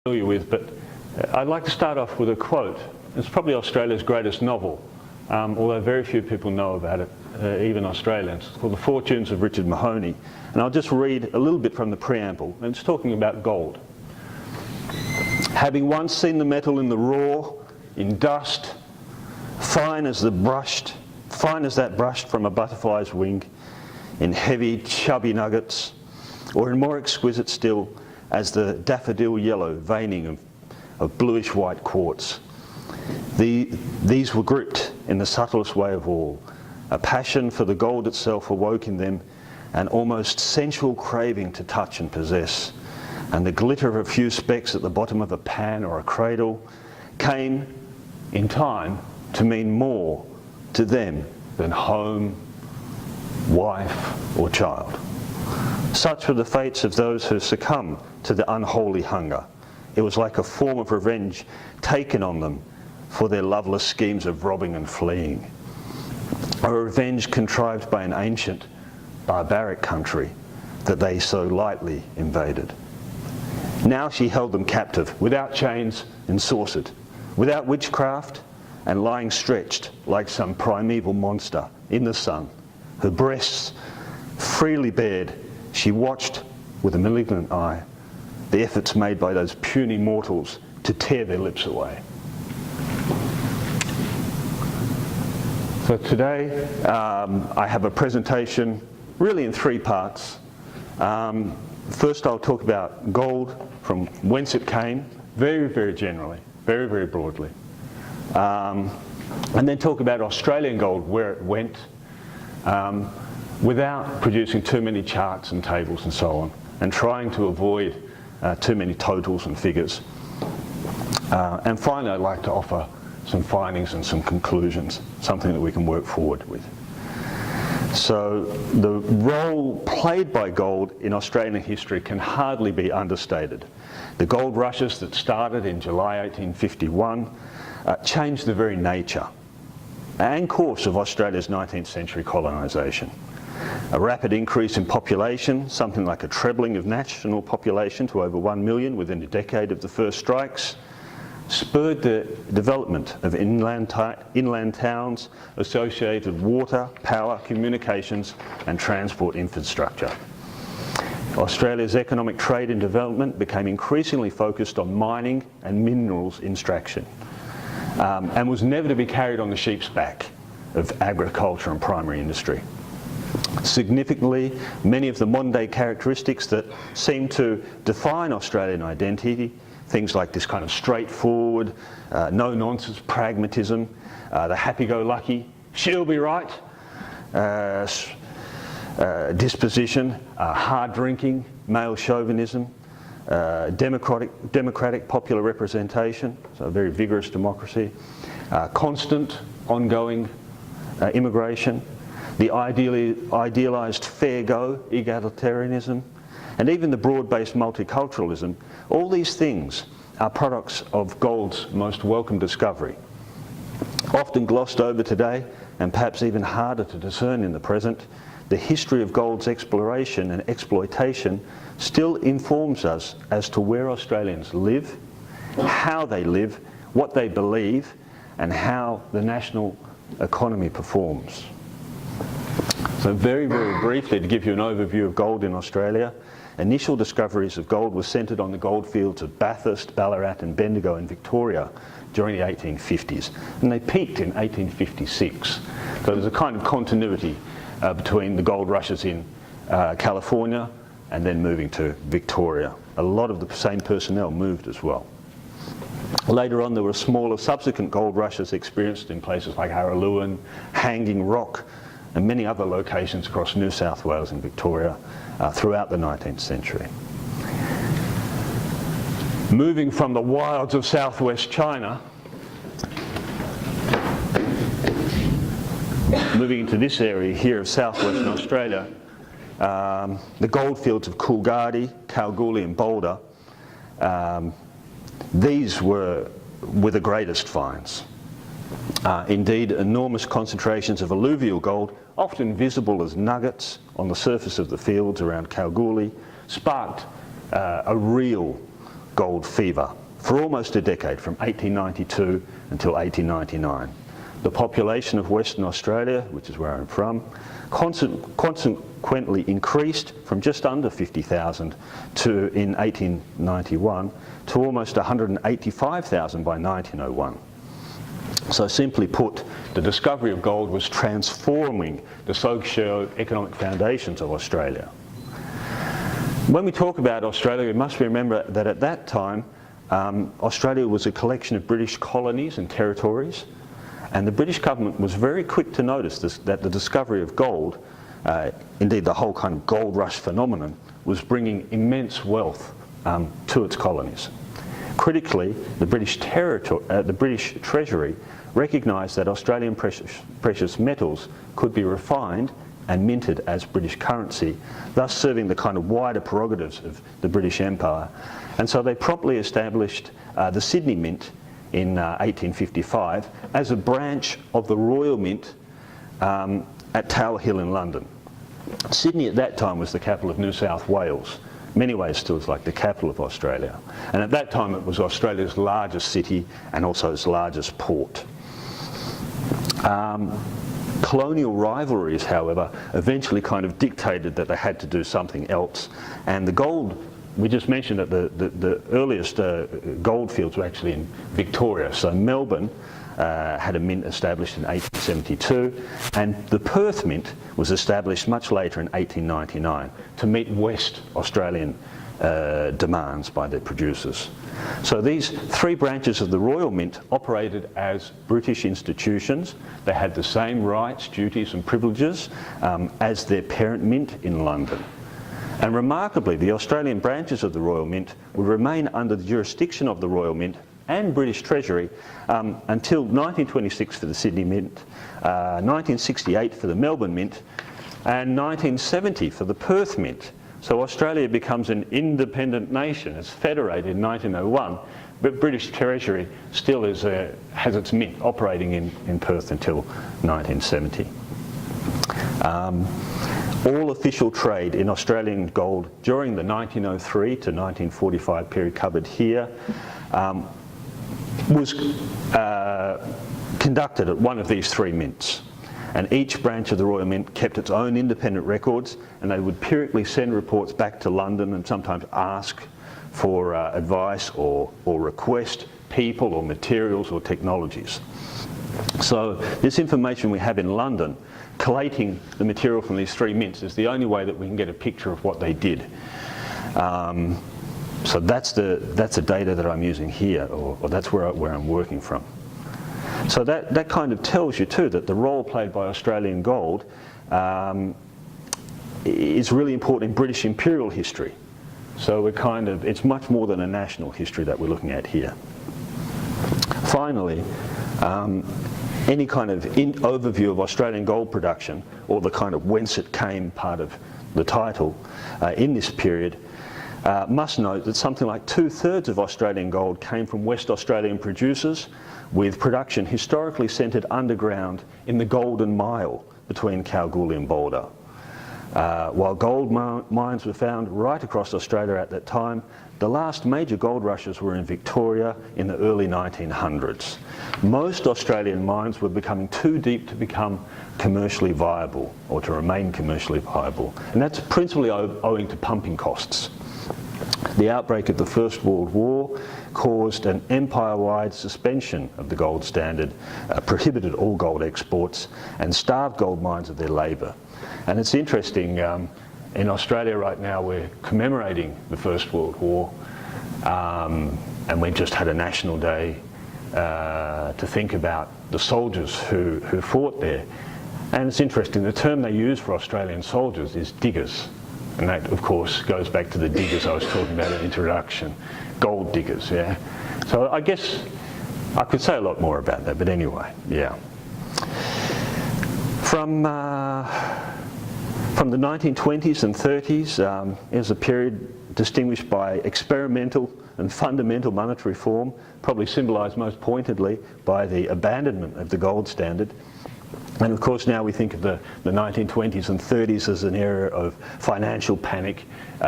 familiar with, but I'd like to start off with a quote. It's probably Australia's greatest novel, although very few people know about it, even Australians. It's called The Fortunes of Richard Mahoney. And I'll just read a little bit from the preamble, and it's talking about gold. Having once seen the metal in the raw, in dust, fine as that brushed from a butterfly's wing, in heavy, chubby nuggets, or in more exquisite still, as the daffodil yellow veining of bluish white quartz. These were gripped in the subtlest way of all. A passion for the gold itself awoke in them an almost sensual craving to touch and possess. And the glitter of a few specks at the bottom of a pan or a cradle came, in time, to mean more to them than home, wife, or child. Such were the fates of those who succumbed to the unholy hunger. It was like a form of revenge taken on them for their loveless schemes of robbing and fleeing. A revenge contrived by an ancient, barbaric country that they so lightly invaded. Now she held them captive, without chains and sorcered, without witchcraft, and lying stretched like some primeval monster in the sun. Her breasts freely bared, she watched with a malignant eye the efforts made by those puny mortals to tear their lips away. So today I have a presentation really in three parts. First I'll talk about gold, from whence it came, very, very generally, very, very broadly. And then talk about Australian gold, where it went, without producing too many charts and tables and so on, and trying to avoid too many totals and figures. And finally, I'd like to offer some findings and some conclusions, something that we can work forward with. So the role played by gold in Australian history can hardly be understated. The gold rushes that started in July 1851 changed the very nature and course of Australia's 19th century colonisation. A rapid increase in population, something like a trebling of national population to over 1 million within a decade of the first strikes, spurred the development of inland towns, associated water, power, communications and transport infrastructure. Australia's economic trade and development became increasingly focused on mining and minerals extraction, and was never to be carried on the sheep's back of agriculture and primary industry. Significantly, many of the modern day characteristics that seem to define Australian identity, things like this kind of straightforward, no-nonsense pragmatism, the happy-go-lucky, she'll be right disposition, hard drinking, male chauvinism, democratic popular representation, so a very vigorous democracy, constant, ongoing immigration, the idealised fair go, egalitarianism, and even the broad-based multiculturalism. All these things are products of gold's most welcome discovery. Often glossed over today, and perhaps even harder to discern in the present, the history of gold's exploration and exploitation still informs us as to where Australians live, how they live, what they believe, and how the national economy performs. So very, very briefly, to give you an overview of gold in Australia, initial discoveries of gold were centred on the goldfields of Bathurst, Ballarat and Bendigo in Victoria during the 1850s, and they peaked in 1856. So there's a kind of continuity between the gold rushes in California and then moving to Victoria. A lot of the same personnel moved as well. Later on, there were smaller subsequent gold rushes experienced in places like Araluen, Hanging Rock and many other locations across New South Wales and Victoria throughout the 19th century. Moving from the wilds of southwest China, moving into this area here of southwestern Australia, the goldfields of Coolgardie, Kalgoorlie and Boulder, these were the greatest finds. Indeed, enormous concentrations of alluvial gold, often visible as nuggets on the surface of the fields around Kalgoorlie, sparked a real gold fever for almost a decade, from 1892 until 1899. The population of Western Australia, which is where I'm from, consequently increased from just under 50,000 in 1891 to almost 185,000 by 1901. So simply put, the discovery of gold was transforming the socio-economic foundations of Australia. When we talk about Australia, we must remember that at that time, Australia was a collection of British colonies and territories, and the British government was very quick to notice that the discovery of gold, indeed the whole kind of gold rush phenomenon, was bringing immense wealth to its colonies. Critically, the British Treasury recognised that Australian precious metals could be refined and minted as British currency, thus serving the kind of wider prerogatives of the British Empire. And so they promptly established the Sydney Mint in 1855 as a branch of the Royal Mint at Tower Hill in London. Sydney at that time was the capital of New South Wales. In many ways still is like the capital of Australia. And at that time it was Australia's largest city and also its largest port. Colonial rivalries, however, eventually kind of dictated that they had to do something else. And the gold, we just mentioned that the earliest gold fields were actually in Victoria. So Melbourne had a mint established in 1872, and the Perth Mint was established much later in 1899 to meet West Australian demands by their producers. So these three branches of the Royal Mint operated as British institutions. They had the same rights, duties and privileges as their parent mint in London. And remarkably, the Australian branches of the Royal Mint would remain under the jurisdiction of the Royal Mint and British Treasury until 1926 for the Sydney Mint, 1968 for the Melbourne Mint, and 1970 for the Perth Mint. So Australia becomes an independent nation. It's federated in 1901, but British Treasury still has its mint operating in Perth until 1970. All official trade in Australian gold during the 1903 to 1945 period covered here was conducted at one of these three mints. And each branch of the Royal Mint kept its own independent records, and they would periodically send reports back to London and sometimes ask for advice or request people or materials or technologies. So this information we have in London, collating the material from these three mints, is the only way that we can get a picture of what they did. So that's the data that I'm using here, or that's where I'm working from. So that kind of tells you too that the role played by Australian gold is really important in British imperial history. So it's much more than a national history that we're looking at here. Finally, any kind of overview of Australian gold production, or the kind of whence it came part of the title in this period, must note that something like 2/3 of Australian gold came from West Australian producers, with production historically centred underground in the Golden Mile between Kalgoorlie and Boulder. While gold mines were found right across Australia at that time, the last major gold rushes were in Victoria in the early 1900s. Most Australian mines were becoming too deep to become commercially viable, or to remain commercially viable, and that's principally owing to pumping costs. The outbreak of the First World War caused an empire-wide suspension of the gold standard, prohibited all gold exports, and starved gold mines of their labour. And it's interesting, in Australia right now we're commemorating the First World War, and we've just had a national day to think about the soldiers who fought there. And it's interesting, the term they use for Australian soldiers is diggers. And that, of course, goes back to the diggers I was talking about in the introduction. Gold diggers, yeah. So I guess I could say a lot more about that, but anyway, yeah. From the 1920s and 30s, it was a period distinguished by experimental and fundamental monetary reform, probably symbolised most pointedly by the abandonment of the gold standard. And of course now we think of the 1920s and 30s as an era of financial panic,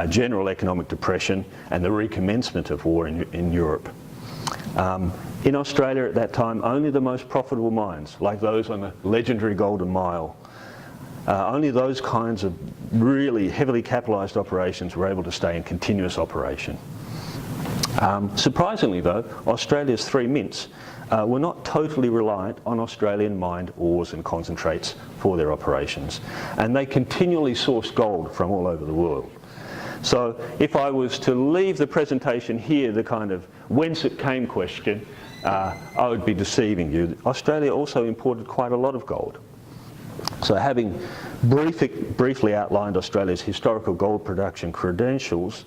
general economic depression, and the recommencement of war in Europe. In Australia at that time, only the most profitable mines, like those on the legendary Golden Mile, only those kinds of really heavily capitalised operations were able to stay in continuous operation. Surprisingly though, Australia's three mints were not totally reliant on Australian mined ores and concentrates for their operations, and they continually sourced gold from all over the world. So if I was to leave the presentation here, the kind of whence it came question, I would be deceiving you. Australia also imported quite a lot of gold. So having briefly outlined Australia's historical gold production credentials,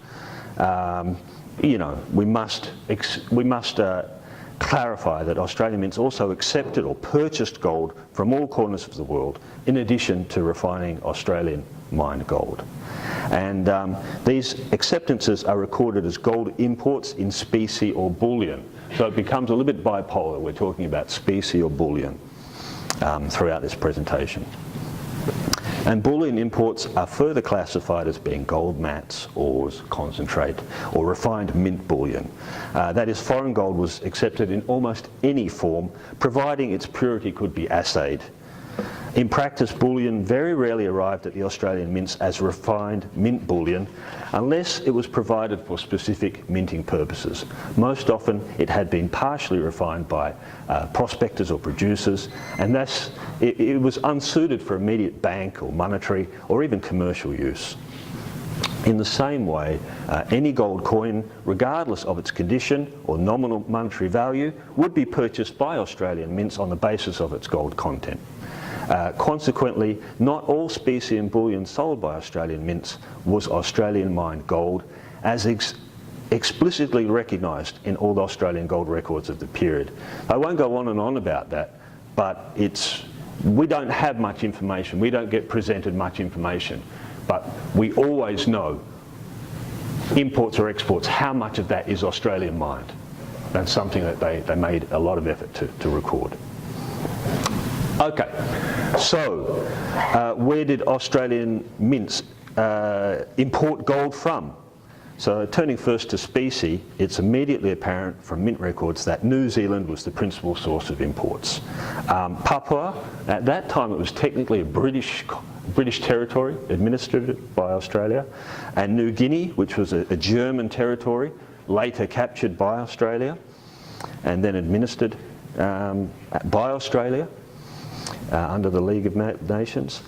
you know, we must clarify that Australian mints also accepted or purchased gold from all corners of the world, in addition to refining Australian mined gold. And these acceptances are recorded as gold imports in specie or bullion. So it becomes a little bit bipolar. We're talking about specie or bullion throughout this presentation. And bullion imports are further classified as being gold mats, ores, concentrate, or refined mint bullion. That is, foreign gold was accepted in almost any form, providing its purity could be assayed. In practice, bullion very rarely arrived at the Australian mints as refined mint bullion, unless it was provided for specific minting purposes. Most often it had been partially refined by prospectors or producers, and thus it was unsuited for immediate bank or monetary or even commercial use. In the same way, any gold coin, regardless of its condition or nominal monetary value, would be purchased by Australian mints on the basis of its gold content. Consequently, not all specie and bullion sold by Australian mints was Australian mined gold, as explicitly recognised in all the Australian gold records of the period. I won't go on and on about that, but we don't have much information, we don't get presented much information, but we always know, imports or exports, how much of that is Australian mined. That's something that they made a lot of effort to record. Okay, so where did Australian mints import gold from? So turning first to specie, it's immediately apparent from mint records that New Zealand was the principal source of imports. Papua, at that time it was technically a British territory administered by Australia, and New Guinea, which was a German territory, later captured by Australia and then administered by Australia. Under the League of Nations.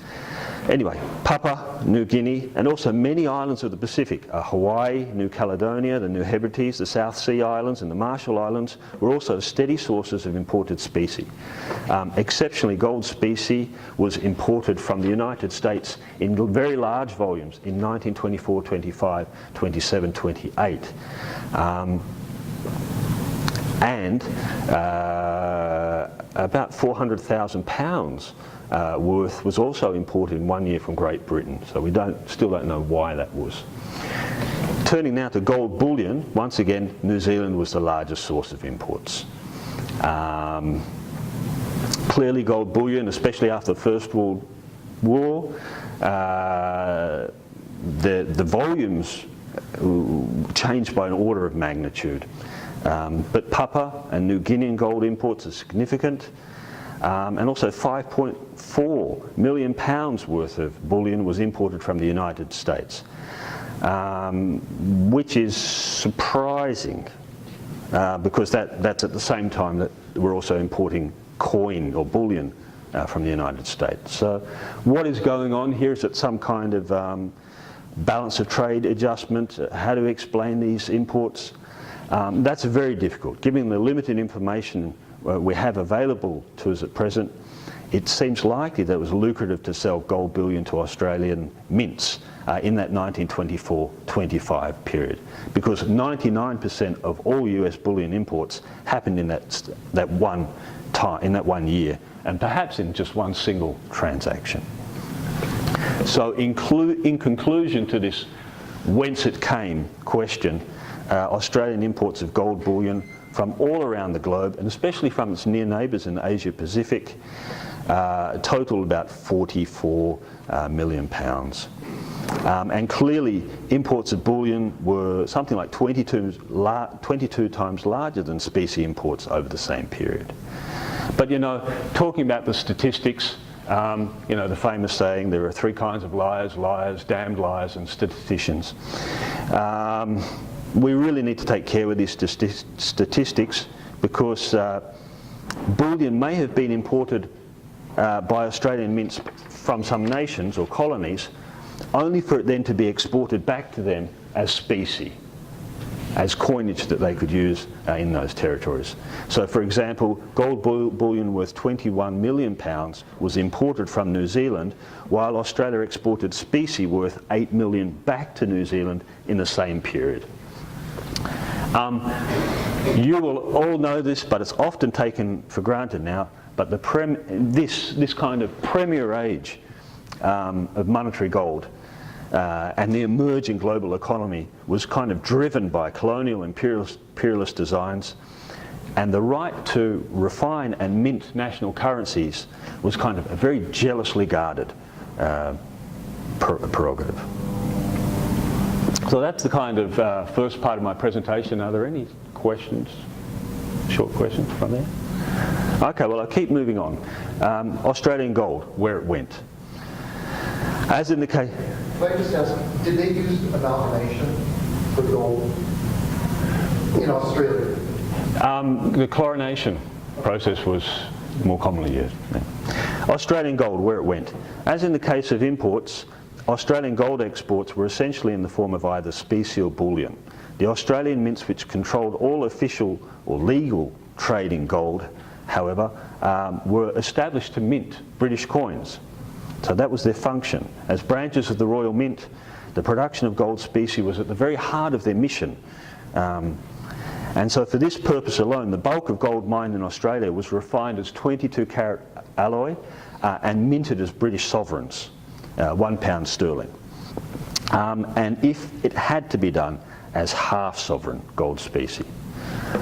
Anyway, Papua New Guinea, and also many islands of the Pacific, Hawaii, New Caledonia, the New Hebrides, the South Sea Islands and the Marshall Islands were also steady sources of imported specie. Exceptionally, gold specie was imported from the United States in very large volumes in 1924, 25, 27, 28. And about £400,000 worth was also imported in 1 year from Great Britain. So we still don't know why that was. Turning now to gold bullion, once again New Zealand was the largest source of imports. Clearly gold bullion, especially after the First World War, the volumes changed by an order of magnitude. But Papua and New Guinean gold imports are significant, and also £5.4 million worth of bullion was imported from the United States, which is surprising because that's at the same time that we're also importing coin or bullion from the United States. So what is going on here? Is it some kind of balance of trade adjustment? How to explain these imports? That's very difficult. Given the limited information we have available to us at present, it seems likely that it was lucrative to sell gold bullion to Australian mints in that 1924-25 period, because 99% of all US bullion imports happened in that one year, and perhaps in just one single transaction. So in conclusion to this whence it came question, Australian imports of gold bullion from all around the globe, and especially from its near neighbours in the Asia Pacific, totaled about 44 million pounds. And clearly imports of bullion were something like 22 times larger than specie imports over the same period. But you know, talking about the statistics, you know, the famous saying, there are three kinds of liars: liars, damned liars, and statisticians. We really need to take care with these statistics, because bullion may have been imported by Australian mints from some nations or colonies, only for it then to be exported back to them as specie, as coinage that they could use in those territories. So for example, gold bullion worth 21 million pounds was imported from New Zealand, while Australia exported specie worth 8 million back to New Zealand in the same period. You will all know this, but it's often taken for granted now, but this kind of premier age of monetary gold and the emerging global economy was kind of driven by colonial imperialist designs, and the right to refine and mint national currencies was kind of a very jealously guarded prerogative. So that's the kind of first part of my presentation. Are there any questions? Short questions from there? Okay, well, I'll keep moving on. Australian gold, where it went. As in the case... Can I just ask, did they use amalgamation for gold in Australia? The chlorination process was more commonly used. Yeah. Australian gold, where it went. As in the case of imports, Australian gold exports were essentially in the form of either specie or bullion. The Australian mints, which controlled all official or legal trade in gold, however, were established to mint British coins. So that was their function. As branches of the Royal Mint, the production of gold specie was at the very heart of their mission. And so for this purpose alone, the bulk of gold mined in Australia was refined as 22 carat alloy and minted as British sovereigns, £1 sterling. And if it had to be done, as half sovereign gold specie.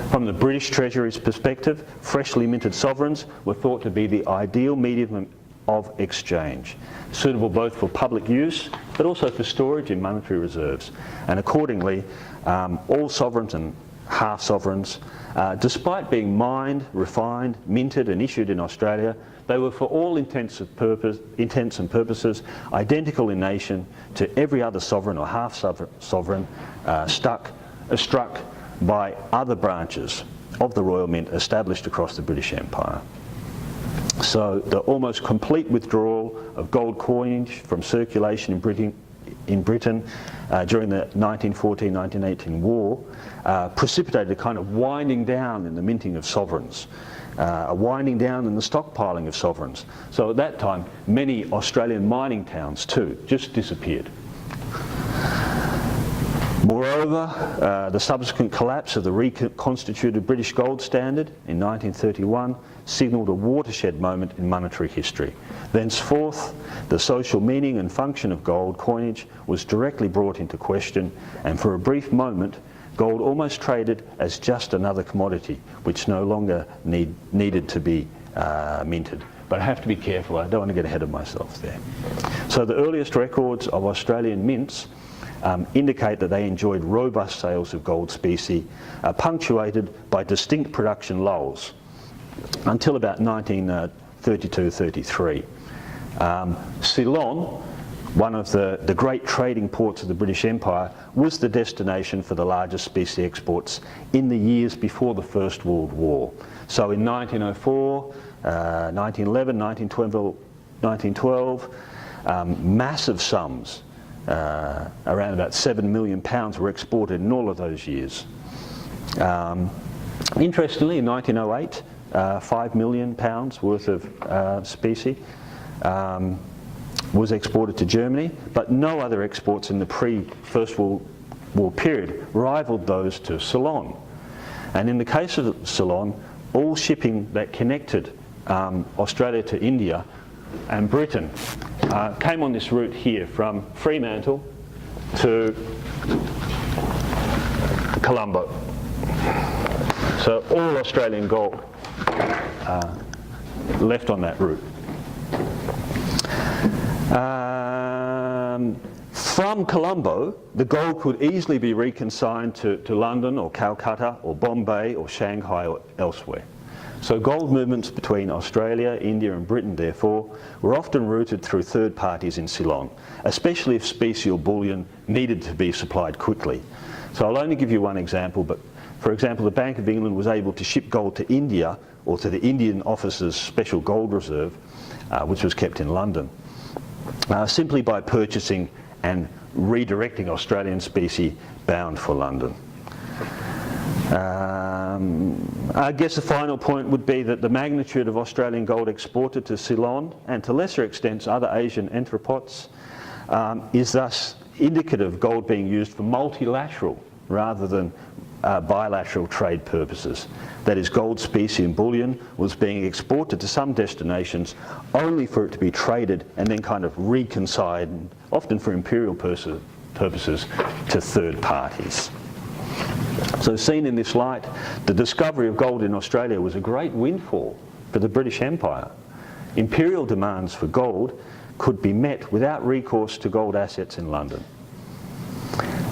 From the British Treasury's perspective, freshly minted sovereigns were thought to be the ideal medium of exchange, suitable both for public use but also for storage in monetary reserves. And accordingly, all sovereigns and half sovereigns, despite being mined, refined, minted and issued in Australia, they were for all intents and purposes identical in nation to every other sovereign or half sovereign struck by other branches of the Royal Mint established across the British Empire. So the almost complete withdrawal of gold coinage from circulation in Britain during the 1914-1918 war precipitated a kind of winding down in the minting of sovereigns, a winding down in the stockpiling of sovereigns. So at that time, many Australian mining towns too just disappeared. Moreover, the subsequent collapse of the reconstituted British gold standard in 1931 signalled a watershed moment in monetary history. Thenceforth, the social meaning and function of gold coinage was directly brought into question, and for a brief moment, gold almost traded as just another commodity, which no longer needed to be minted. But I have to be careful, I don't want to get ahead of myself there. So the earliest records of Australian mints indicate that they enjoyed robust sales of gold specie, punctuated by distinct production lulls, until about 1932-33. Ceylon, one of the great trading ports of the British Empire, was the destination for the largest specie exports in the years before the First World War. So in 1904, 1911, 1912, massive sums, around about £7 million were exported in all of those years. Interestingly, in 1908, £5 million worth of specie was exported to Germany, but no other exports in the pre-First World War period rivaled those to Ceylon. And in the case of Ceylon, all shipping that connected Australia to India and Britain came on this route here from Fremantle to Colombo. So all Australian gold left on that route. From Colombo, the gold could easily be reconsigned to London or Calcutta or Bombay or Shanghai or elsewhere. So gold movements between Australia, India and Britain, therefore, were often routed through third parties in Ceylon, especially if specie or bullion needed to be supplied quickly. So I'll only give you one example, but for example, the Bank of England was able to ship gold to India or to the Indian Office's Special Gold Reserve, which was kept in London, simply by purchasing and redirecting Australian specie bound for London. I guess the final point would be that the magnitude of Australian gold exported to Ceylon and to lesser extents other Asian entrepots is thus indicative of gold being used for multilateral rather than bilateral trade purposes. That is, gold specie and bullion was being exported to some destinations only for it to be traded and then kind of reconsigned, often for imperial purposes, to third parties. So seen in this light, the discovery of gold in Australia was a great windfall for the British Empire. Imperial demands for gold could be met without recourse to gold assets in London.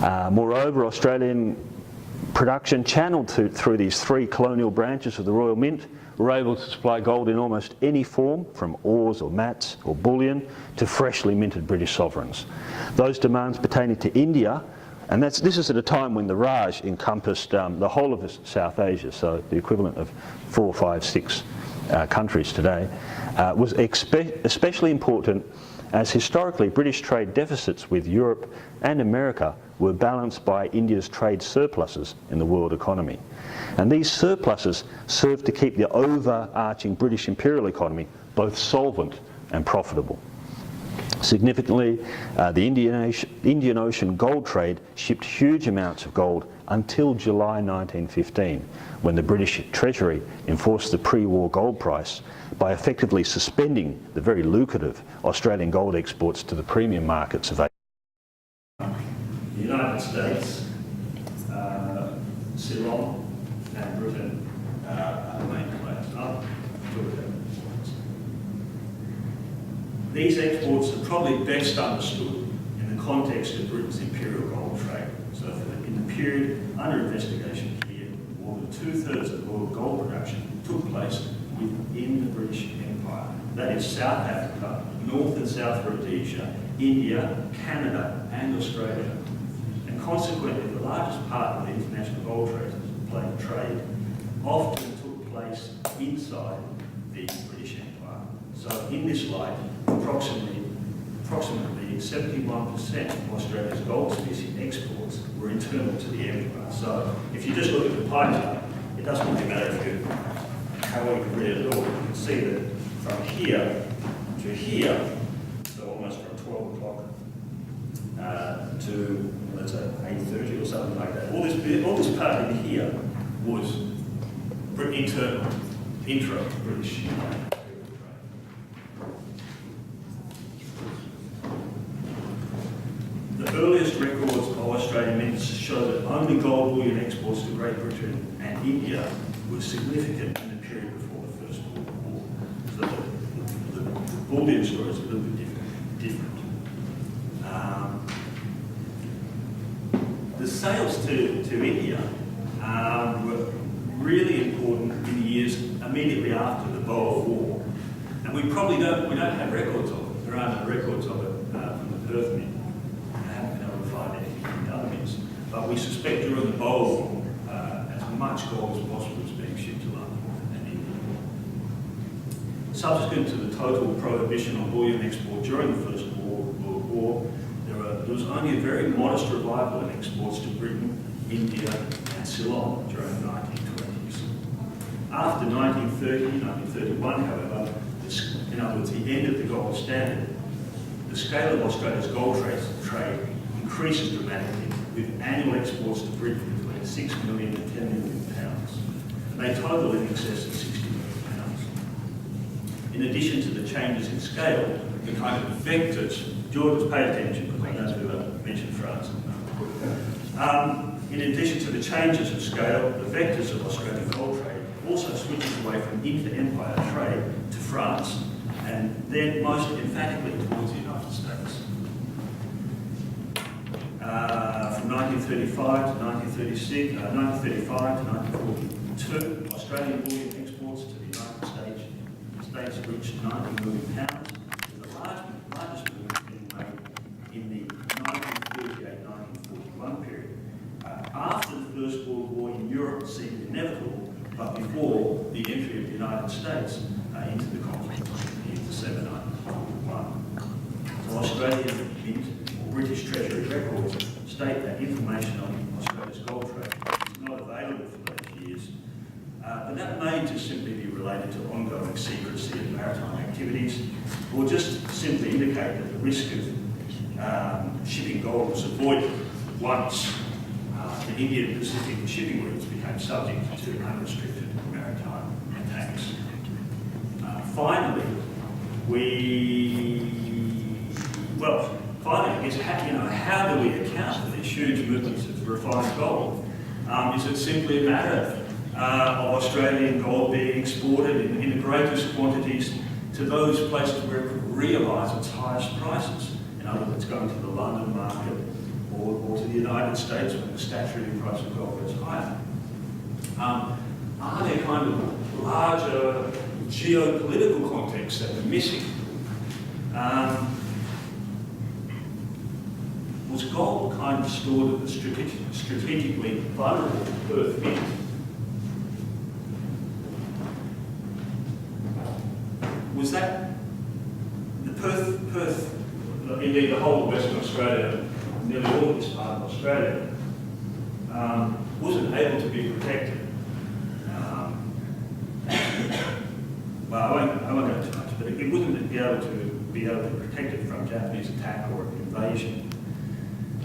Moreover, Australian production channeled through these three colonial branches of the Royal Mint were able to supply gold in almost any form, from ores or mats or bullion to freshly minted British sovereigns. Those demands pertaining to India, and this is at a time when the Raj encompassed the whole of South Asia, so the equivalent of 4, 5, 6 countries today, was especially important as historically British trade deficits with Europe and America were balanced by India's trade surpluses in the world economy. And these surpluses served to keep the overarching British imperial economy both solvent and profitable. Significantly, the Indian Ocean gold trade shipped huge amounts of gold until July 1915, when the British Treasury enforced the pre-war gold price by effectively suspending the very lucrative Australian gold exports to the premium markets of Asia. The United States, Ceylon and Britain are the main players. These exports are probably best understood in the context of Britain's imperial gold trade. So in the period under investigation here, more than 2/3 of world gold production took place within the British Empire. That is South Africa, North and South Rhodesia, India, Canada and Australia. And consequently, the largest part of the international gold trade often took place inside the British Empire. So in this light, approximately 71% of Australia's gold specie exports were internal to the empire. So if you just look at the pie chart, it doesn't really matter how well you read it at all. You can see that from here to here, so almost from 12 o'clock to, let's say, 8:30 or something like that. All this part in here was internal, intra-British. The earliest records of Australian mints show that only gold bullion exports to Great Britain and India were significant in the period before the First World War. So the bullion story is a little bit different. The sales to India were really important in the years immediately after the Boer War, and we don't have records of it. There aren't records of it from the Perth Mint. But we suspect during the Boer War, as much gold as possible was being shipped to London and India. Subsequent to the total prohibition on bullion export during the First World War, there was only a very modest revival in exports to Britain, India and Ceylon during the 1920s. After 1931, however, in other words, the end of the gold standard, the scale of Australia's gold trade increases dramatically, with annual exports to Britain between 6 million and 10 million pounds. They total in excess of 60 million pounds. In addition to the changes in scale, the kind of vectors, George, pay attention because I know we've mentioned France. In addition to the changes of scale, the vectors of Australian gold trade also switches away from inter-empire trade to France and then most emphatically towards the United States. From 1935 to 1936, 1935 to 1942, Australian bullion exports to the United States reached £90 million, with the largest movement being made in the 1938-1941 period. After the First World War in Europe seemed inevitable, but before the entry of the United States into the conflict in December 1941. So Australian Mint or British Treasury records state that information on Australia's gold trade is not available for those years, but that may just simply be related to ongoing secrecy of maritime activities, or just simply indicate that the risk of shipping gold was avoided once the Indian Pacific shipping routes became subject to unrestricted maritime attacks. Finally, I guess, how do we account for these huge movements of refined gold? Is it simply a matter of Australian gold being exported in the greatest quantities to those places where it could realise its highest prices? In other words, going to the London market or to the United States when the statutory price of gold is higher? Are there kind of larger geopolitical contexts that we're missing? Was gold kind of stored at the strategically vulnerable Perth Mint? Was that the Perth, indeed the whole of Western Australia, nearly all of this part of Australia, wasn't able to be protected? Well, I won't go too much, but it wouldn't be able to protect it from Japanese attack or invasion.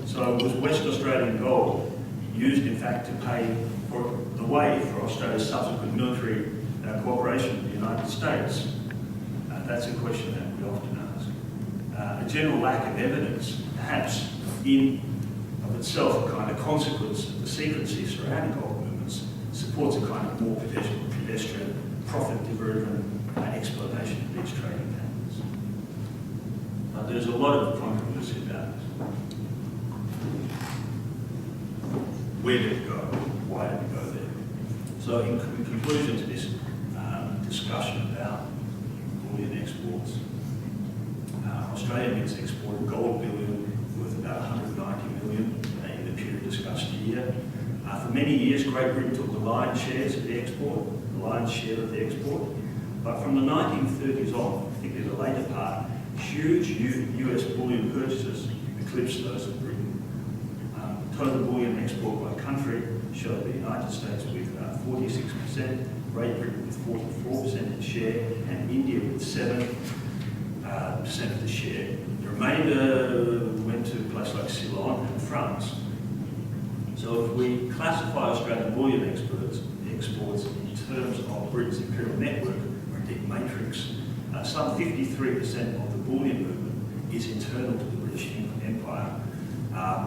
So was West Australian gold used, in fact, to pay for the way for Australia's subsequent military cooperation with the United States? That's a question that we often ask. A general lack of evidence, perhaps in of itself a kind of consequence of the secrecy surrounding gold movements, supports a kind of more pedestrian, profit-driven explanation of these trading patterns. But there's a lot of controversy about it. Where did it go? Why did it go there? So in conclusion to this discussion about bullion exports, Australia Mint's exported gold bullion worth about 190 million in the period discussed here. For many years, Great Britain took the lion's share of the export. But from the 1930s on, particularly the later part, huge US bullion purchases eclipsed those of Britain. Total bullion export by country showed the United States with 46%, Great Britain with 44% of share, and India with 7% of the share. The remainder went to a place like Ceylon and France. So if we classify Australian bullion exports in terms of Britain's imperial network, or indeed matrix, some 53% of the bullion movement is internal to the British Empire,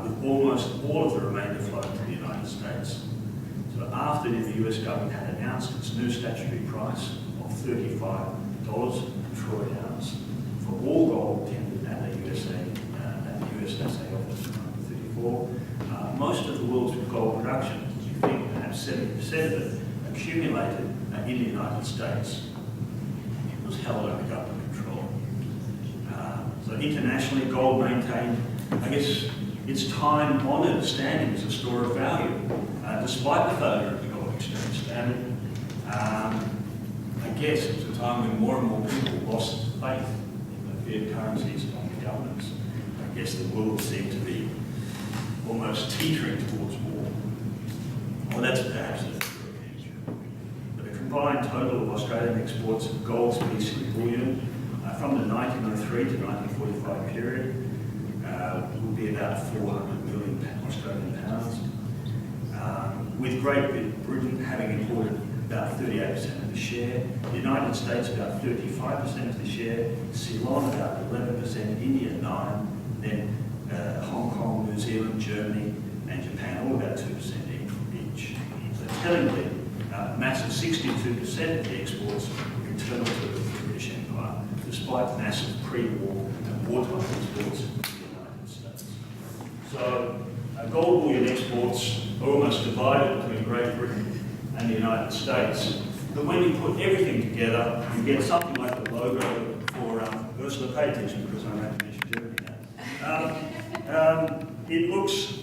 with almost all of the remainder flowing to the United States. So after the US government had announced its new statutory price of $35 per troy ounce for all gold tendered at the USA office in 1934, most of the world's gold production, you think perhaps 70% of it, accumulated in the United States. It was held under government control. So internationally, gold maintained, I guess, its time-honoured standing as a store of value, despite the failure of the gold exchange standard. I guess it was a time when more and more people lost faith in the fiat currencies of the governments. I guess the world seemed to be almost teetering towards war. Well, that's perhaps a future. But the combined total of Australian exports of gold specie bullion from the 1903 to 1945 period will be about 400 million Australian pounds, with Great Britain having imported about 38% of the share, the United States about 35% of the share, Ceylon about 11%, India 9%, then Hong Kong, New Zealand, Germany and Japan all about 2% each. So tellingly, massive 62% of the exports were internal to the British Empire, despite massive pre-war and wartime exports to the United States. So gold bullion exports are almost divided between Great Britain and the United States. But when you put everything together, you get something like the logo for Ursula, pay attention because I'm going to mention Germany now. It looks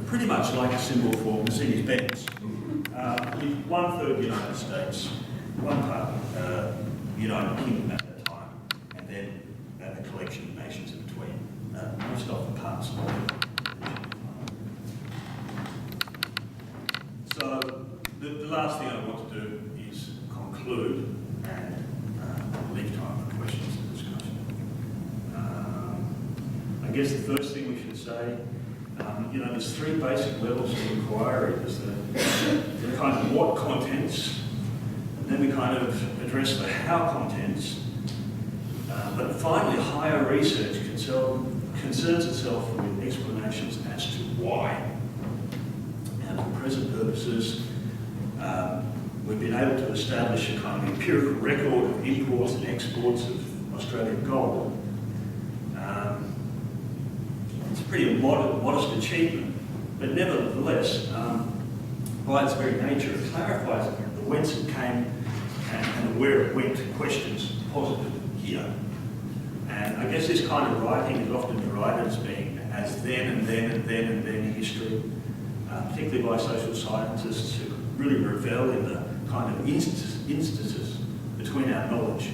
pretty much like a symbol for Mercedes-Benz, with 1/3 United States, 1 part United Kingdom at that time, and then a collection of nations in between, most of the parts of it. So the last thing I want to do is conclude and leave time for questions and discussion. I guess the first thing we should say, there's 3 basic levels of inquiry. There's the kind of what contents, and then we kind of address the how contents, but finally higher research concerns itself with explanations as to why. And for present purposes, we've been able to establish a kind of empirical record of imports and exports of Australian gold. It's a pretty modest achievement, but nevertheless, by its very nature, it clarifies the whence it came and where it went questions posited here. And I guess this kind of writing is often derided as being as then and then and then and then in history, particularly by social scientists who really revel in the kind of instances between our knowledge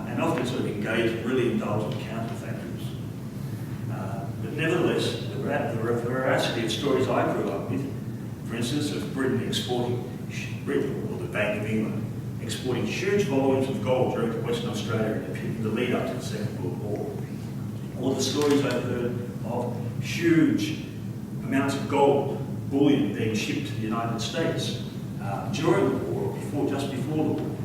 and often sort of engage in really indulgent counterfactuals. But nevertheless, the veracity of stories I grew up with, for instance, of Britain or the Bank of England, exporting huge volumes of gold during Western Australia in the lead up to the Second World War, or the stories I've heard of huge amounts of gold bullion being shipped to the United States during the war, just before the war.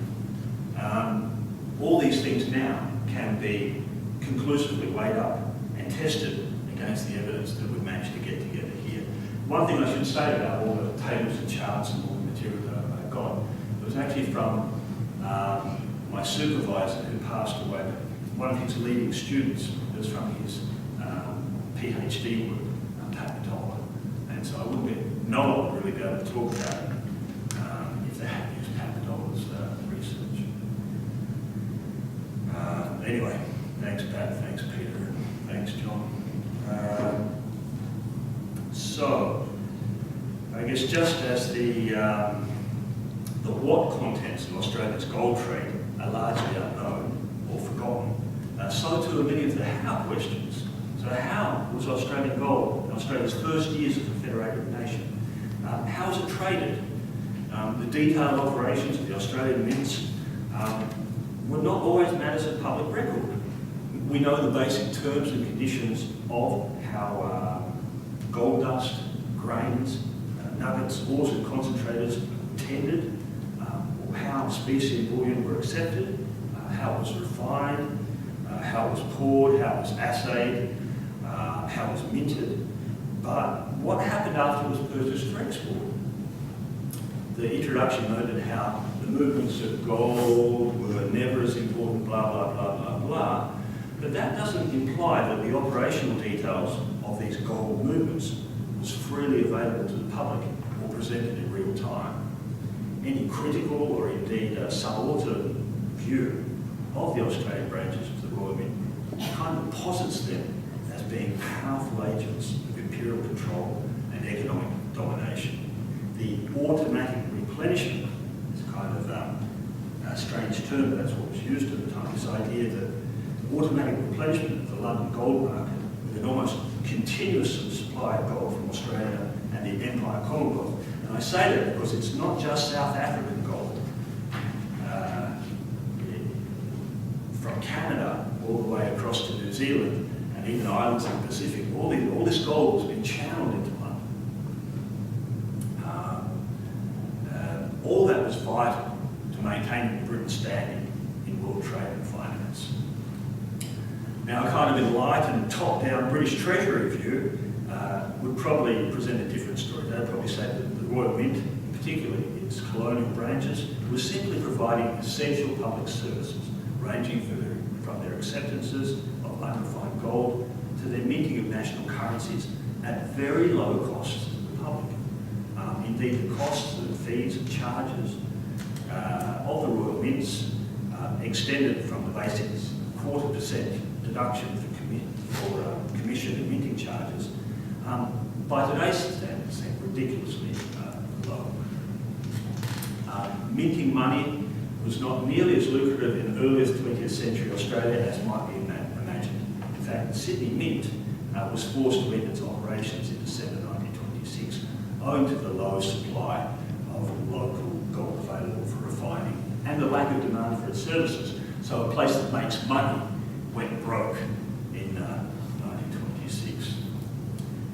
All these things now can be conclusively weighed up and tested against the evidence that we've managed to get together here. One thing I should say about all the tables and charts and all the material that I got, it was actually from my supervisor who passed away. One of his leading students was from his PhD work, Pat Toller. And so no one would really be able to talk about it if they hadn't used Pat Toller's research. Anyway, thanks Pat, thanks Peter, and thanks John. So, I guess just as the what contents of Australia's gold trade are largely unknown or forgotten, so too are many of the how questions. So how was Australian gold in Australia's first years as a federated nation? How was it traded? The detailed operations of the Australian mints were not always matters of public record. We know the basic terms and conditions of how gold dust, grains, nuggets, ores and concentrators tendered, or how specie and bullion were accepted, how it was refined, how it was poured, how it was assayed, how it was minted. But what happened after it was purchased for export? The introduction noted how the movements of gold were never as important, blah, blah, blah, blah, blah. But that doesn't imply that the operational details of these gold movements was freely available to the public or presented in real time. Any critical or indeed subaltern view of the Australian branches of the Royal Mint kind of posits them as being powerful agents of imperial control and economic domination. The automatic replenishment is kind of a strange term, but that's what was used at the time. This idea that automatic replenishment of the London gold market with an almost continuous supply of gold from Australia and the Empire Commonwealth. And I say that because it's not just South African gold. From Canada all the way across to New Zealand and even islands in the Pacific, all this gold has been channeled into London. All that was vital to maintaining Britain's standing in world trade and finance. Now, a kind of enlightened, top-down British Treasury view would probably present a different story. They'd probably say that the Royal Mint, particularly its colonial branches was simply providing essential public services, ranging from their acceptances of unrefined gold to their minting of national currencies at very low costs to the public. Indeed, the costs and fees and charges of the Royal Mints extended from the basic 0.25% deduction for commission and minting charges, by today's standards, seem ridiculously low. Minting money was not nearly as lucrative in early 20th century Australia as might be imagined. In fact, the Sydney Mint was forced to end its operations in December 1926, owing to the low supply of local gold available for refining and the lack of demand for its services. So a place that makes money went broke in 1926.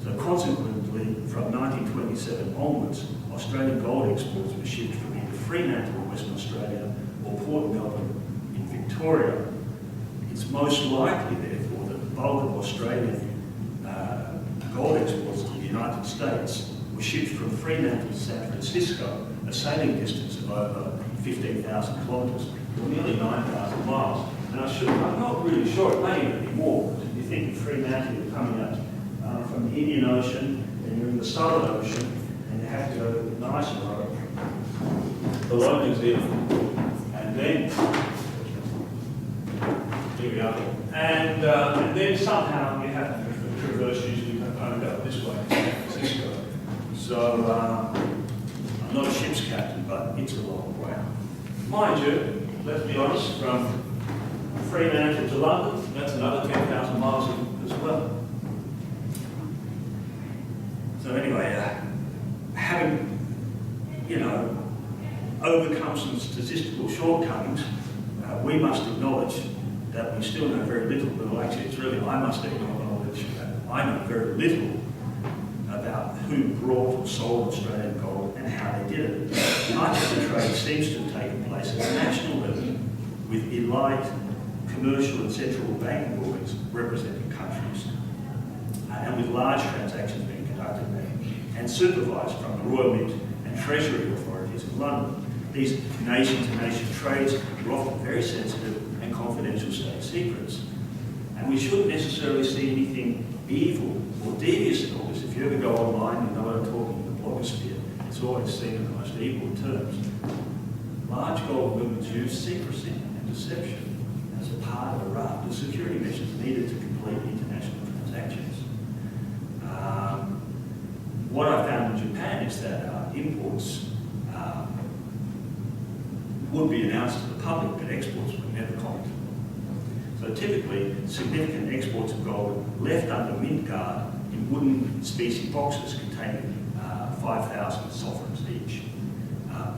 So consequently, from 1927 onwards, Australian gold exports were shipped from either Fremantle in Western Australia or Port Melbourne in Victoria. It's most likely, therefore, that the bulk of Australian gold exports to the United States were shipped from Fremantle to San Francisco, a sailing distance of over 15,000 kilometres, or nearly 9,000 miles. And I'm not really sure, it may even be more, because if you think of Fremantle, you're coming out from the Indian Ocean, and you're in the Southern Ocean, and you have to go nice and low below New Zealand, and then here we are, and then somehow you have to traverse usually only go this way to San Francisco. So I'm not a ship's captain, but it's a long way. Mind you, let's be honest, from Fremantle to London, that's another 10,000 miles as well. So anyway, having, overcome some statistical shortcomings, we must acknowledge that we still know very little. Well, actually, it's really, I must acknowledge that I know very little about who brought or sold Australian gold and how they did it. Much of the trade seems to have taken place at a national level, with elite commercial and central banking boards representing countries, and with large transactions being conducted and supervised from the Royal Mint and Treasury authorities in London. These nation-to-nation trades were often very sensitive and confidential state secrets. And we shouldn't necessarily see anything evil or devious in all this. If you ever go online, you know what I'm talking in the blogosphere, it's always seen in the most evil terms. Large gold movements use secrecy and deception as a part of a raft of security measures needed to complete international transactions. What I found in Japan is that imports would be announced to the public, but exports were never commented on. So typically, significant exports of gold left under mint guard in wooden specie boxes containing 5,000 sovereigns each,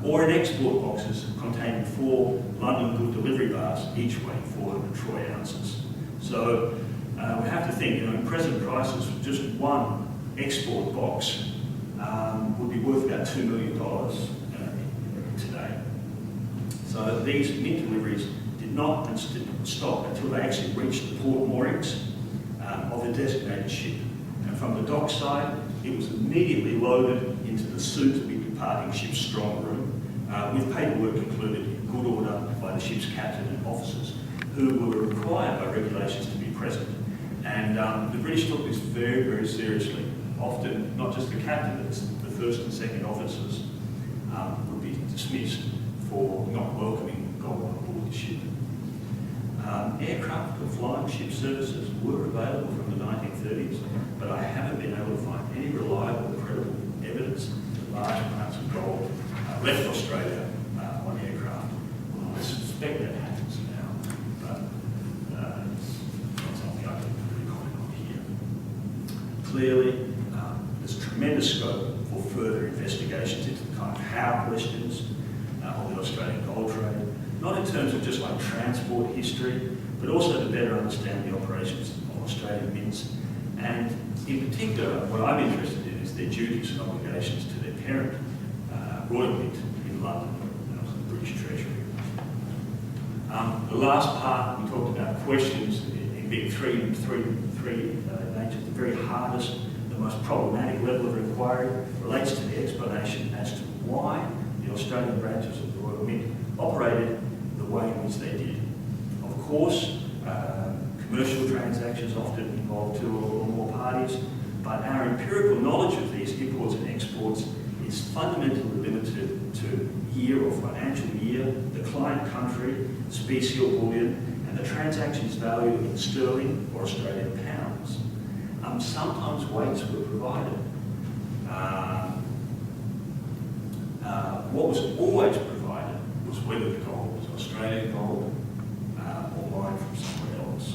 or in export boxes containing 4 London good delivery bars, each weighing 400 troy ounces. So we have to think, in present prices, just one export box would be worth about $2 million today. So these mint deliveries did not stop until they actually reached the port moorings of the designated ship. And from the dock side, it was immediately loaded into the soon-to-be departing ship's strong room, with paperwork concluded in good order by the ship's captain and officers, who were required by regulations to be present. And the British took this very, very seriously. Often, not just the captain, but the first and second officers would be dismissed for not welcoming gold on board the ship. Aircraft for flying ship services were available from the 1930s, but I haven't been able to find any reliable, credible evidence that large amounts of gold left Australia on aircraft. Well, I suspect that happens now, but it's not something I can really comment on here. Clearly, there's tremendous scope for further investigations into the kind of how questions of the Australian gold trade, not in terms of just like transport history, but also to better understand the operations of Australian mints. And in particular, what I'm interested in is their duties and obligations to their parent, Royal Mint in London, the British Treasury. The last part, we talked about questions in being three natures. The very hardest, the most problematic level of inquiry relates to the explanation as to why the Australian branches of the Royal Mint operated the way in which they did. Of course, commercial transactions often involve two or more parties, but our empirical knowledge of these imports and exports is fundamentally limited to year or financial year, the client country, specie or bullion, and the transactions valued in sterling or Australian pounds. Sometimes weights were provided. What was always provided was whether the gold was Australian gold or mined from somewhere else.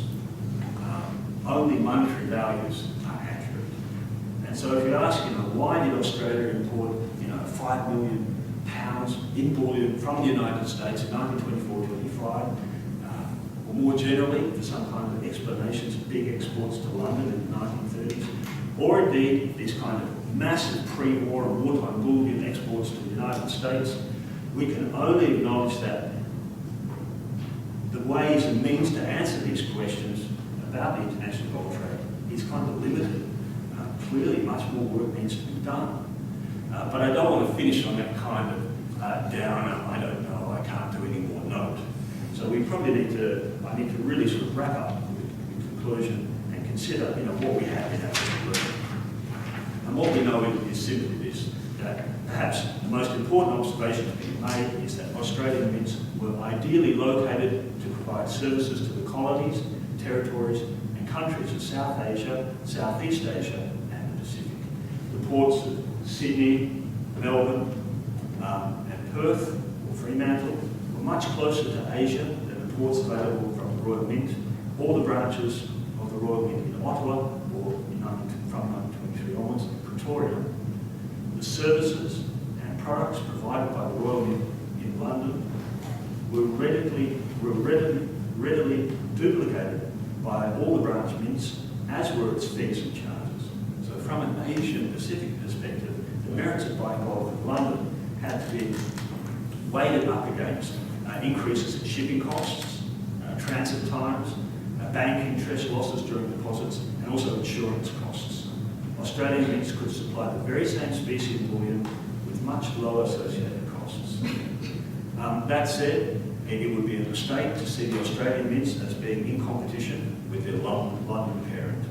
Only monetary values are accurate. And so if you ask, why did Australia import, 5 million pounds in bullion from the United States in 1924-25, or more generally, for some kind of explanations of big exports to London in the 1930s, or indeed these kind of massive pre-war and wartime bullion exports to the United States, we can only acknowledge that the ways and means to answer these questions about the international gold trade is kind of limited. Clearly, much more work needs to be done. But I don't want to finish on that kind of downer, I don't know, I can't do any more note. So we probably I need to really sort of wrap up with conclusion and consider, what we have in our work. And what we know is simply this, that perhaps the most important observation to be made is that Australian mints were ideally located to provide services to the colonies, territories and countries of South Asia, Southeast Asia and the Pacific. The ports of Sydney, Melbourne and Perth or Fremantle were much closer to Asia than the ports available from the Royal Mint or the branches of the Royal Mint in Ottawa or from 1923 onwards in Pretoria. The services and products provided by the Royal Mint in London were readily duplicated by all the branch mints, as were its fees and charges. So from an Asian Pacific perspective, the merits of buying gold in London had to be weighted up against increases in shipping costs, transit times, bank interest losses during deposits, and also insurance costs. Australian mints could supply the very same species of bullion with much lower associated costs. That said, it would be a mistake to see the Australian mints as being in competition with their London parent.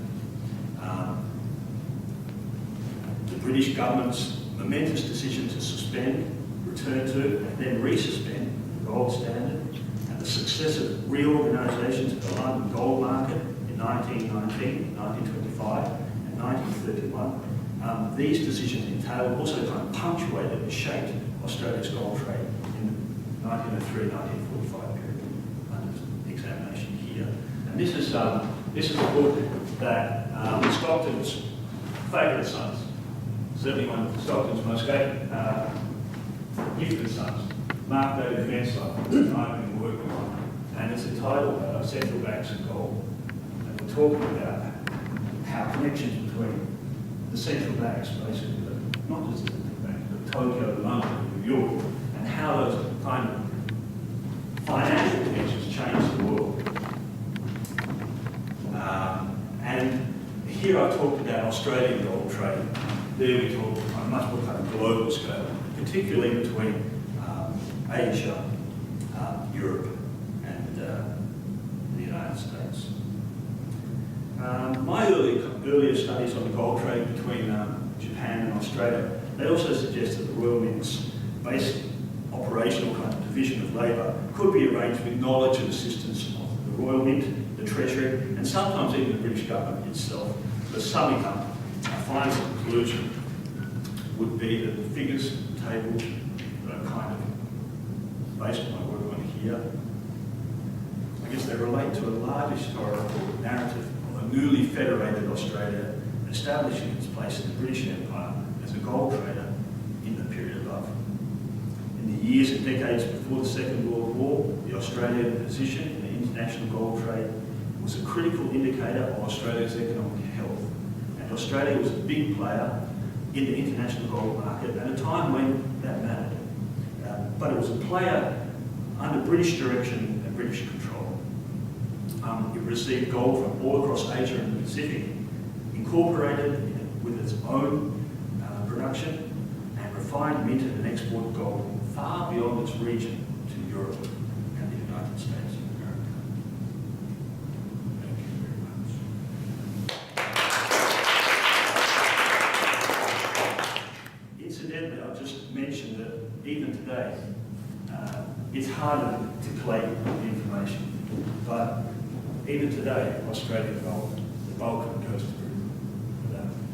The British government's momentous decision to suspend, return to, and then resuspend the gold standard, and the successive reorganisations of the London gold market in 1919, 1925, and 1931, these decisions entailed also kind of punctuated and shaped Australia's gold trade in the 1903-1945 period under examination here. And this is a book that Stockton's favourite sons, certainly one of Stockton's most gifted sons, Mark David Fensler, and I've been working on. And it's entitled Central Banks and Gold. And we're talking about how connections between the central banks, basically, not just the central banks, but Tokyo, London, New York, and how those kind of financial connections change the world. And here I talked about Australian gold trade. There we talk on a much more kind of global scale, particularly between Asia, Europe, and the United States. My earlier studies on the gold trade between Japan and Australia, they also suggest that the Royal Mint's basic operational kind of division of labour could be arranged with knowledge and assistance of the Royal Mint, the Treasury, and sometimes even the British government itself. But summing up, our final conclusion would be that the figures table that are kind of based on my work on here, I guess they relate to a large historical narrative of a newly federated Australia establishing its place in the British Empire as a gold trader in the period above. In the years and decades before the Second World War, the Australian position in the international gold trade was a critical indicator of Australia's economic health. And Australia was a big player in the international gold market at a time when that mattered. But it was a player under British direction and British control. It received gold from all across Asia and the Pacific, incorporated with its own production and refined refine, minted and export gold far beyond its region to Europe and the United States of America. Thank you very much. Incidentally, I'll just mention that even today, it's harder to collate the information, but even today, Australian gold, the bulk of it goes through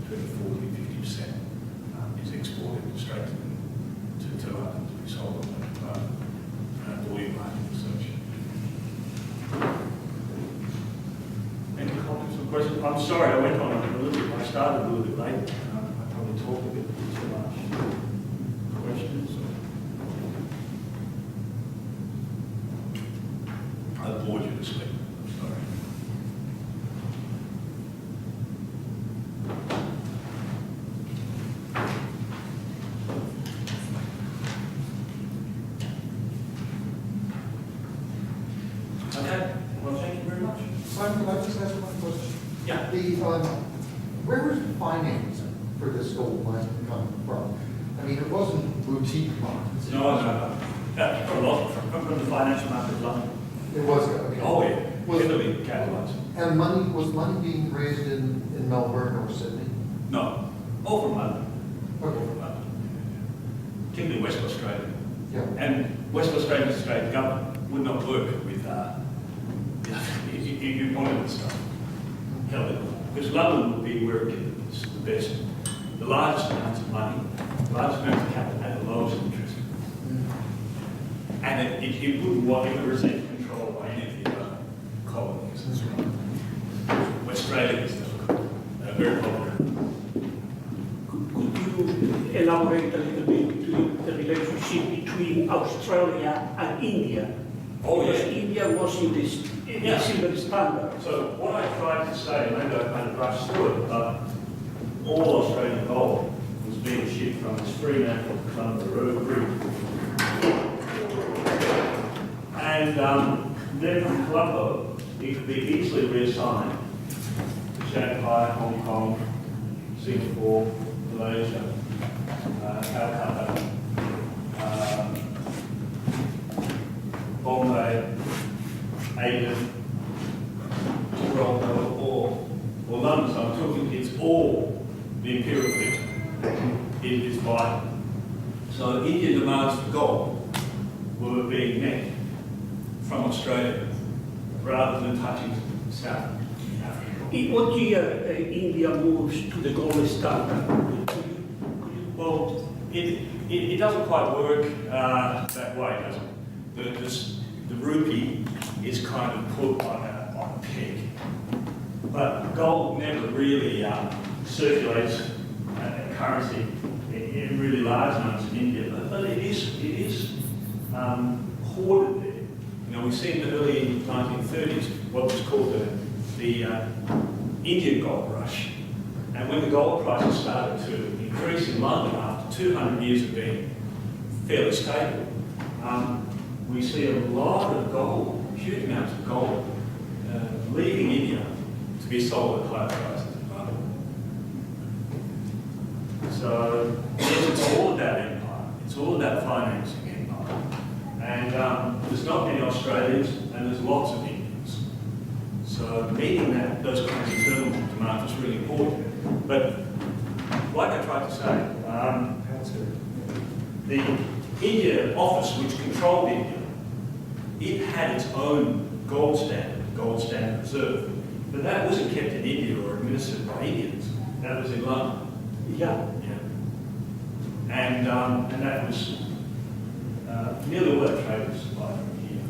between 40 and 50% is exported straight to London to be sold on the bullion market and such. Any comments or questions? I'm sorry, I went on a little bit, I started a little bit late. I probably talked a bit too much. Questions? I bored you to sleep. I'm sorry. Okay. Well, thank you very much. Simon, could I just ask one question? Yeah. Where is the financing for this gold mine coming from? I mean, it wasn't boutique mines. No. From a lot from the financial market of London. It was, okay. Oh, yeah. Was- Heavily capitalised. And was money being raised in Melbourne or Sydney? No. All from London. All Okay. from London. Particularly West Australia. Yeah. And West Australian state government would not work with if you wanted this stuff. Hell, because London would be where it gets the best, the largest amounts of money, the largest amounts of capital at the lowest interest. And it wouldn't want it was in control by any of the other colonies. That's right. Australia is very popular. Could you elaborate a little bit between the relationship between Australia and India? Oh, yeah. Because India was in this Yeah. silver standard. So what I tried to say, maybe I kind of brushed through it, but all Australian gold was being shipped from this Fremantle to Colombo route. And then from Colombo, it could be easily reassigned to Shanghai, Hong Kong, Singapore, Malaysia, Calcutta, Bombay, Aden, Toronto, or London. So I'm talking, it's all the imperial picture. It is vital. So Indian demands for gold were being met from Australia rather than touching South Africa. In what year India moves to the gold standard? Well, it doesn't quite work that way, does it? The rupee is kind of put on a peg. But gold never really circulates a currency in really large numbers in India. But it is hoarded there. You know, we see in the early 1930s what was called the Indian gold rush. And when the gold prices started to increase in London after 200 years of being fairly stable, we see a lot of gold, huge amounts of gold, leaving India to be sold at higher prices in London. So yes, it's all about empire. It's all about financing empire. And there's not many Australians, and there's lots of Indians. So meeting those kinds of internal demands is really important. But like I tried to say, the India office, which controlled India, it had its own gold standard reserve. But that wasn't kept in India or administered by Indians. That was in London. Yeah. And that was nearly all that trade was supplied from here.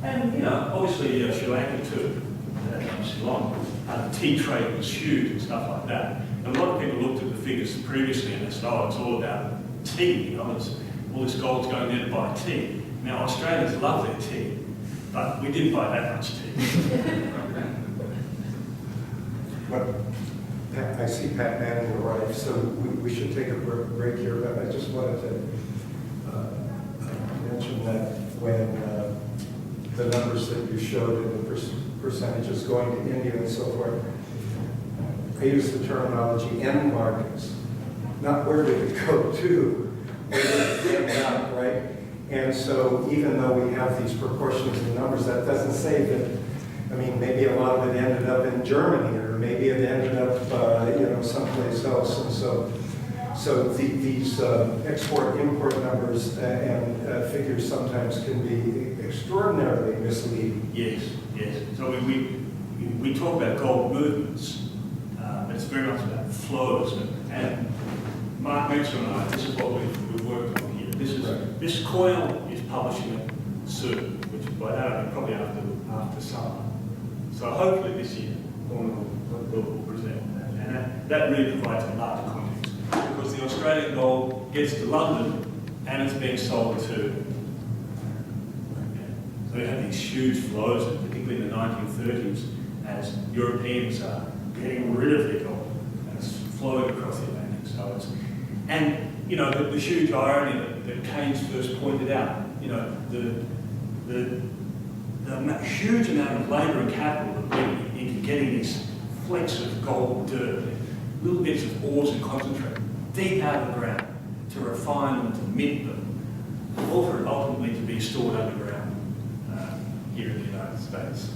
And, you know, obviously Sri Lanka too, Ceylon, the tea trade was huge and stuff like that. And a lot of people looked at the figures previously and they said, oh, it's all about tea, you know, all this gold's going there to buy tea. Now, Australians love their tea, but we didn't buy that much tea. Well, I see Pat Manning arrived, so we should take a break here, but I just wanted to mention that when the numbers that you showed and the percentages going to India and so forth, I use the terminology end markets. not where did it go to, where did it end up, right? And so even though we have these proportions and numbers, that doesn't say that, I mean, maybe a lot of it ended up in Germany, or maybe it ended up, someplace else. And so these export-import numbers and figures sometimes can be extraordinarily misleading. Yes, yes. So we talk about gold movements, but it's very much about flows. And Mark mentioned, this is what we've worked on here. This coil is publishing it soon, which by that I mean probably after summer. So hopefully this year we'll present that. And that really provides a larger context, because the Australian gold gets to London and it's being sold to. So we have these huge flows, particularly in the 1930s, as Europeans are getting rid of their gold and it's flowing across the Atlantic. So it's, and you know, the huge irony that Keynes first pointed out, you know, the huge amount of labour and capital that went into getting these flecks of gold dirt, little bits of ores and concentrate, deep out of the ground, to refine them, to mint them, all for it ultimately to be stored underground here in the United States.